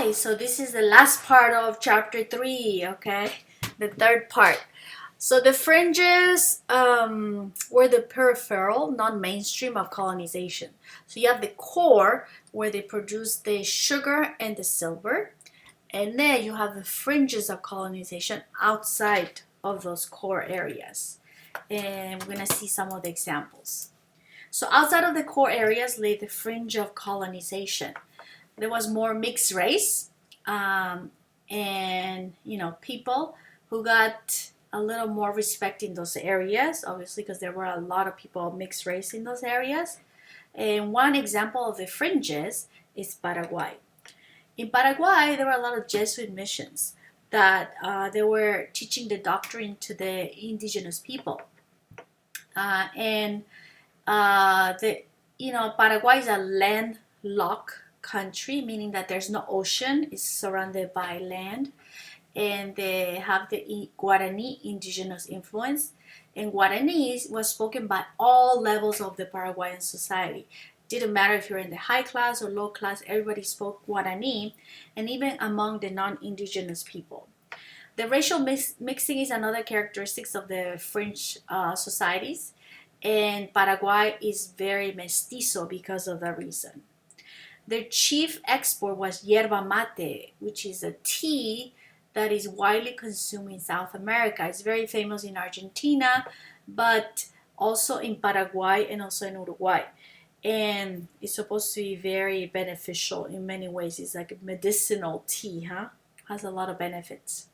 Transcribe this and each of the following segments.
Hi, so this is the last part of chapter 3, okay? The third part. So the fringes were the peripheral, non-mainstream of colonization. So you have the core where they produce the sugar and the silver. And then you have the fringes of colonization outside of those core areas. And we're going to see some of the examples. So outside of the core areas lay the fringe of colonization. There was more mixed race and people who got a little more respect in those areas, obviously, because there were a lot of people of mixed race in those areas. And one example of the fringes is Paraguay. In Paraguay, there were a lot of Jesuit missions that they were teaching the doctrine to the indigenous people. Paraguay is a landlocked country, meaning that there's no ocean, it's surrounded by land, and they have the Guarani indigenous influence. And Guarani was spoken by all levels of the Paraguayan society. Didn't matter if you're in the high class or low class, everybody spoke Guarani, and even among the non-indigenous people. The racial mixing is another characteristic of the fringe societies, and Paraguay is very mestizo because of that reason. Their chief export was yerba mate, which is a tea that is widely consumed in South America. It's very famous in Argentina, but also in Paraguay and also in Uruguay. And it's supposed to be very beneficial in many ways. It's like a medicinal tea, Has a lot of benefits.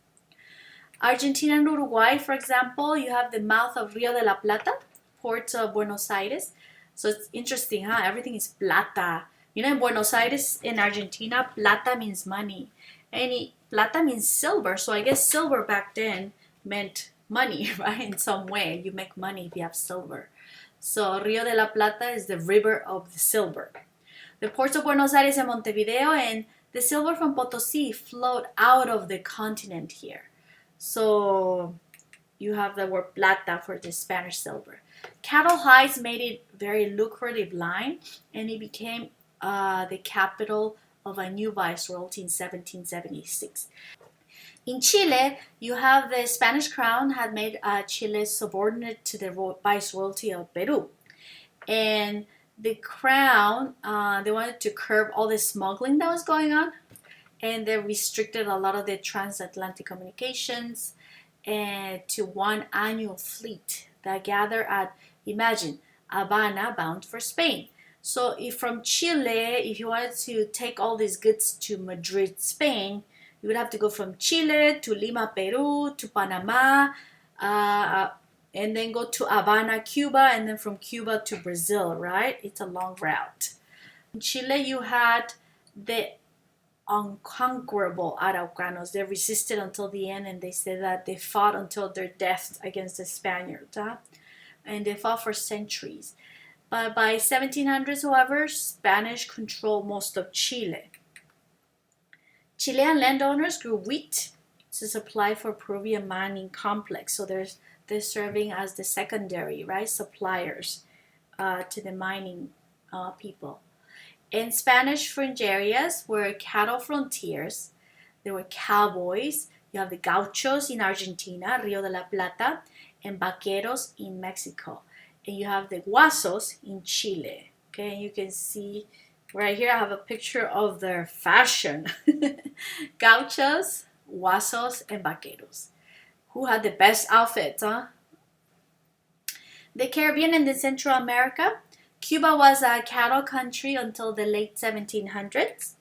Argentina and Uruguay, for example, you have the mouth of Rio de la Plata, port of Buenos Aires. So it's interesting, Everything is plata. In Buenos Aires, in Argentina, plata means money. And plata means silver. So I guess silver back then meant money, right? In some way, you make money if you have silver. So Rio de la Plata is the river of the silver. The ports of Buenos Aires and Montevideo, and the silver from Potosí flowed out of the continent here. So you have the word plata for the Spanish silver. Cattle hides made it very lucrative line, and it became the capital of a new viceroyalty in 1776. In Chile, you have the Spanish crown had made Chile subordinate to the viceroyalty of Peru. And the crown, they wanted to curb all the smuggling that was going on, and they restricted a lot of the transatlantic communications and to one annual fleet that gathered at, imagine, Havana bound for Spain. So if from Chile, if you wanted to take all these goods to Madrid, Spain, you would have to go from Chile to Lima, Peru, to Panama, and then go to Havana, Cuba, and then from Cuba to Brazil, right? It's a long route. In Chile, you had the unconquerable Araucanos. They resisted until the end, and they said that they fought until their death against the Spaniards, and they fought for centuries. But by 1700s, however, Spanish controlled most of Chile. Chilean landowners grew wheat to supply for Peruvian mining complex. So they're serving as the secondary, right, suppliers to the mining people. In Spanish fringe areas were cattle frontiers. There were cowboys. You have the gauchos in Argentina, Rio de la Plata, and vaqueros in Mexico. And you have the guasos in Chile. Okay, you can see right here I have a picture of their fashion. Gauchos, guasos, and vaqueros. Who had the best outfits, The Caribbean and the Central America. Cuba was a cattle country until the late 1700s.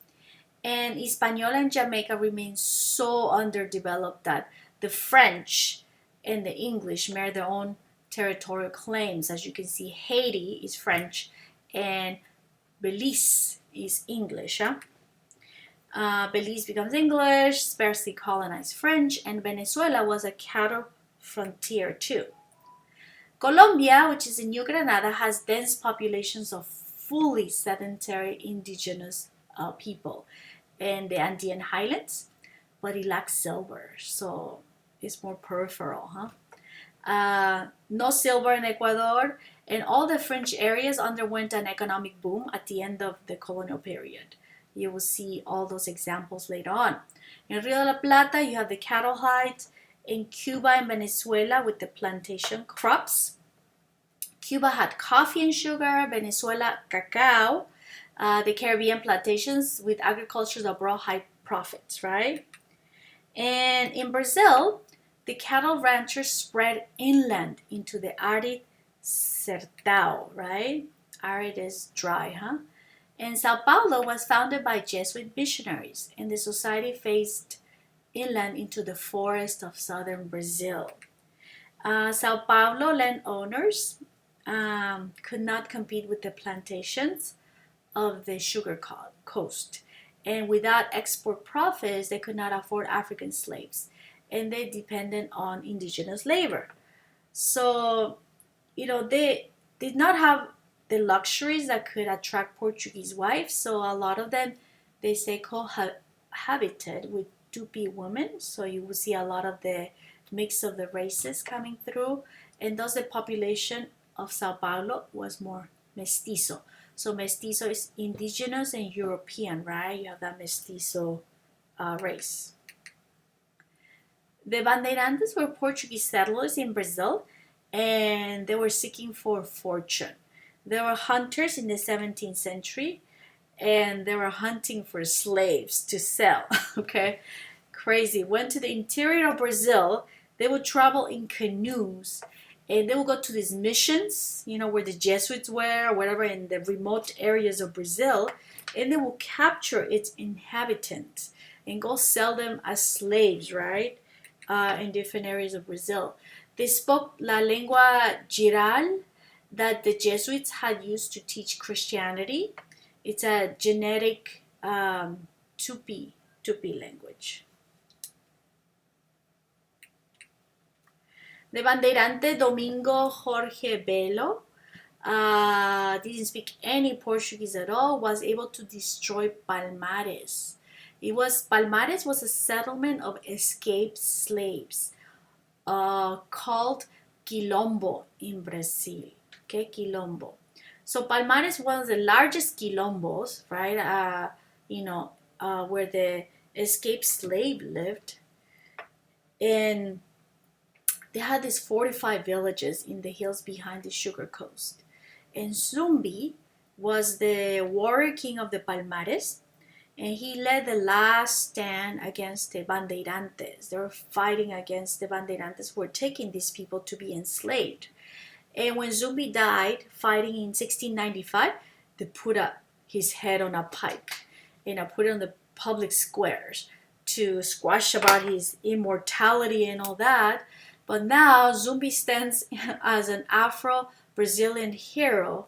And Hispaniola and Jamaica remained so underdeveloped that the French and the English made their own territorial claims. As you can see, Haiti is French and Belize is English. Belize becomes English, sparsely colonized French, and Venezuela was a cattle frontier too. Colombia, which is in New Granada, has dense populations of fully sedentary indigenous people in the Andean highlands, but it lacks silver, so it's more peripheral, no silver in Ecuador, and all the fringe areas underwent an economic boom at the end of the colonial period. You will see all those examples later on. In Rio de la Plata, you have the cattle hides. In Cuba and Venezuela with the plantation crops. Cuba had coffee and sugar, Venezuela cacao, the Caribbean plantations with agriculture that brought high profits, right? And in Brazil, the cattle ranchers spread inland into the arid sertão, right? Arid is dry, huh? And Sao Paulo was founded by Jesuit missionaries, and the society faced inland into the forest of southern Brazil. Sao Paulo landowners could not compete with the plantations of the sugar coast. And without export profits, they could not afford African slaves. And they depended on indigenous labor. So, they did not have the luxuries that could attract Portuguese wives. So a lot of them, they say, cohabited with Tupi women. So you will see a lot of the mix of the races coming through. And thus the population of Sao Paulo was more mestizo. So mestizo is indigenous and European, right? You have that mestizo race. The bandeirantes were Portuguese settlers in Brazil, and they were seeking for fortune. They were hunters in the 17th century, and they were hunting for slaves to sell. Okay, crazy. Went to the interior of Brazil. They would travel in canoes, and they would go to these missions, where the Jesuits were, or whatever, in the remote areas of Brazil, and they will capture its inhabitants and go sell them as slaves, right? In different areas of Brazil. They spoke la lengua giral that the Jesuits had used to teach Christianity. It's a genetic Tupi language. The bandeirante Domingo Jorge Belo didn't speak any Portuguese at all, was able to destroy Palmares. Palmares was a settlement of escaped slaves called Quilombo in Brazil. Okay, Quilombo. So Palmares was the largest quilombos, right? Where the escaped slave lived. And they had these 45 villages in the hills behind the sugar coast. And Zumbi was the warrior king of the Palmares, and he led the last stand against the bandeirantes. They were fighting against the bandeirantes who were taking these people to be enslaved. And when Zumbi died, fighting in 1695, they put his head on a pike and put it on the public squares to squash about his immortality and all that. But now Zumbi stands as an Afro-Brazilian hero,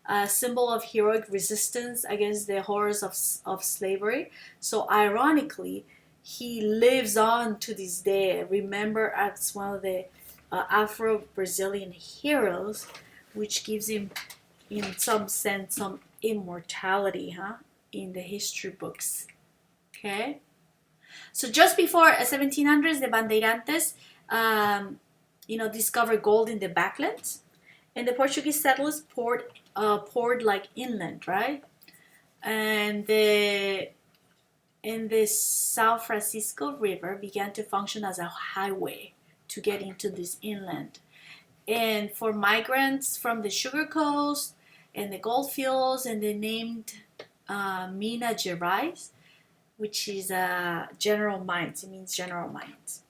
a symbol of heroic resistance against the horrors of slavery. So ironically, he lives on to this day, remembered as one of the Afro-Brazilian heroes, which gives him, in some sense, some immortality, in the history books. Okay? So just before 1700s, the bandeirantes, discovered gold in the backlands, and the Portuguese settlers poured like inland, right? And the São Francisco River began to function as a highway to get into this inland. And for migrants from the sugar coast and the gold fields, and they named Minas Gerais, which is general mines. It means general mines.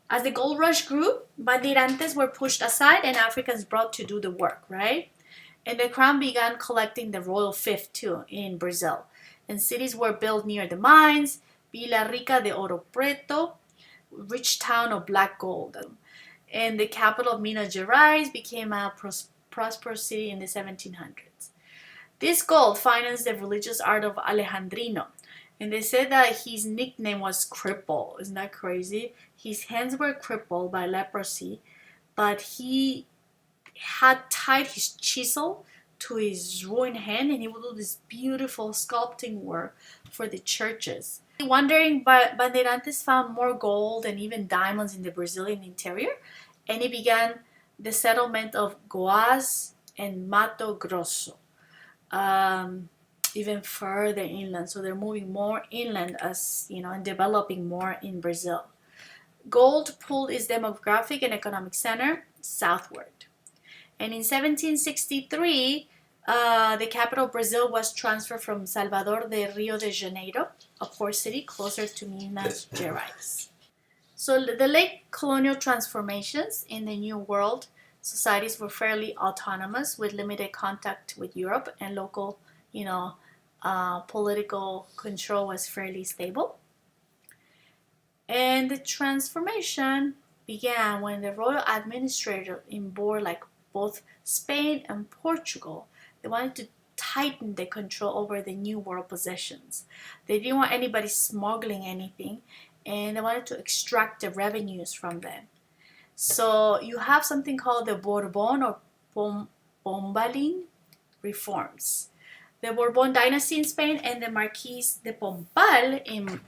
As the gold rush grew, bandeirantes were pushed aside and Africans brought to do the work, right? And the crown began collecting the royal fief too in Brazil. And cities were built near the mines, Vila Rica de Ouro Preto, rich town of black gold. And the capital of Minas Gerais became a prosperous city in the 1700s. This gold financed the religious art of Alejandrino. And they said that his nickname was Cripple. Isn't that crazy? His hands were crippled by leprosy, but he had tied his chisel to his ruined hand, and he would do this beautiful sculpting work for the churches. Wandering bandeirantes found more gold and even diamonds in the Brazilian interior, and he began the settlement of Goiás and Mato Grosso. even further inland. So they're moving more inland as, and developing more in Brazil. Gold pulled its demographic and economic center southward. And in 1763, the capital of Brazil was transferred from Salvador de Rio de Janeiro, a port city closer to Minas Gerais. So the late colonial transformations in the New World societies were fairly autonomous with limited contact with Europe, and local, political control was fairly stable. And the transformation began when the royal administrator in like both Spain and Portugal, they wanted to tighten the control over the New World possessions. They didn't want anybody smuggling anything, and they wanted to extract the revenues from them. So you have something called the Bourbon or Pombaline reforms. The Bourbon dynasty in Spain and the Marquis de Pombal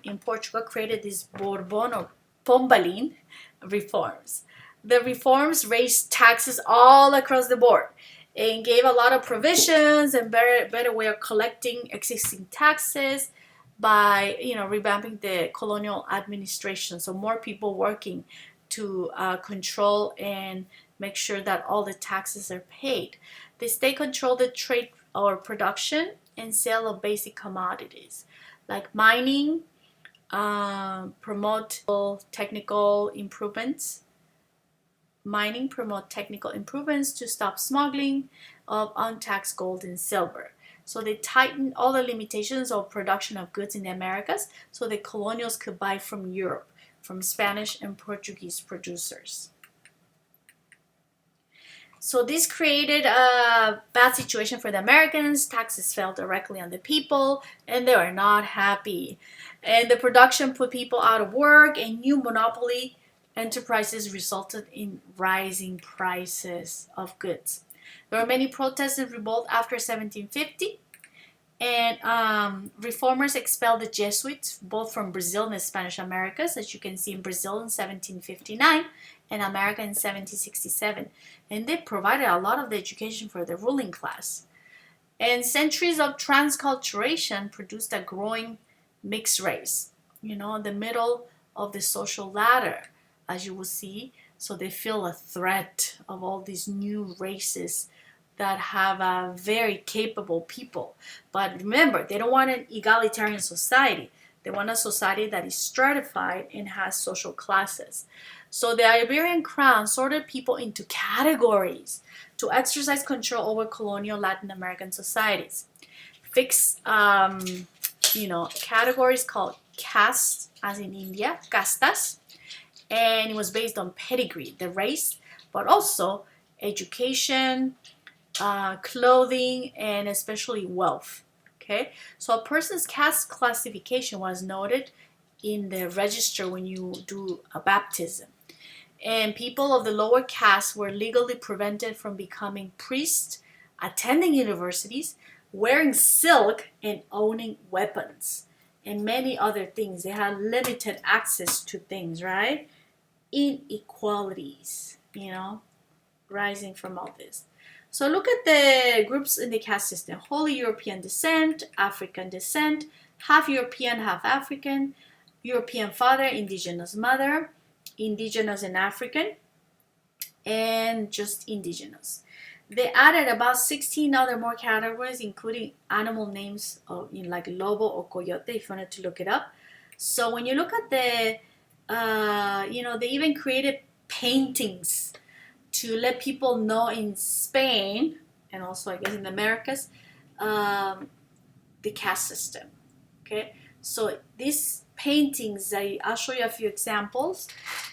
in Portugal created this Bourbon or Pombaline reforms. The reforms raised taxes all across the board and gave a lot of provisions and better way of collecting existing taxes by revamping the colonial administration. So more people working to control and make sure that all the taxes are paid. The state controlled the trade or production and sale of basic commodities like mining, promote technical improvements to stop smuggling of untaxed gold and silver. So they tightened all the limitations of production of goods in the Americas so the colonials could buy from Europe, from Spanish and Portuguese producers. So this created a bad situation for the Americans. Taxes fell directly on the people, and they were not happy. And the production put people out of work, and new monopoly enterprises resulted in rising prices of goods. There were many protests and revolt after 1750, and reformers expelled the Jesuits both from Brazil and the Spanish Americas, as you can see in Brazil in 1759 and America in 1767. And they provided a lot of the education for the ruling class. And centuries of transculturation produced a growing mixed race, in the middle of the social ladder, as you will see. So they feel a threat of all these new races that have a very capable people. But remember, they don't want an egalitarian society. They want a society that is stratified and has social classes. So the Iberian crown sorted people into categories to exercise control over colonial Latin American societies. Fixed, categories called castes, as in India, castas, and it was based on pedigree, the race, but also education, clothing, and especially wealth. Okay, so a person's caste classification was noted in the register when you do a baptism. And people of the lower caste were legally prevented from becoming priests, attending universities, wearing silk, and owning weapons, and many other things. They had limited access to things, right? Inequalities, rising from all this. So look at the groups in the caste system. Wholly European descent, African descent, half European, half African, European father, indigenous mother, indigenous and African, and just indigenous. They added about 16 other more categories, including animal names like lobo or coyote, if you wanted to look it up. So when you look at the, they even created paintings to let people know in Spain, and also I guess in the Americas, the caste system. Okay, so these paintings, I'll show you a few examples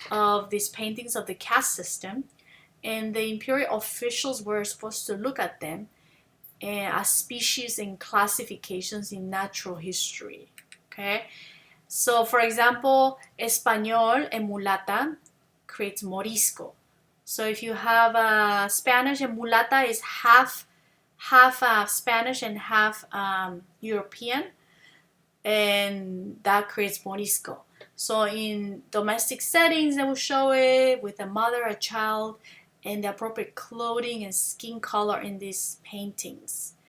of these paintings of the caste system, and the imperial officials were supposed to look at them as species and classifications in natural history. Okay, so for example, Español and mulata creates morisco. So if you have Spanish, and mulata is half Spanish and half European, and that creates morisco. So in domestic settings, they will show it with a mother, a child, and the appropriate clothing and skin color in these paintings.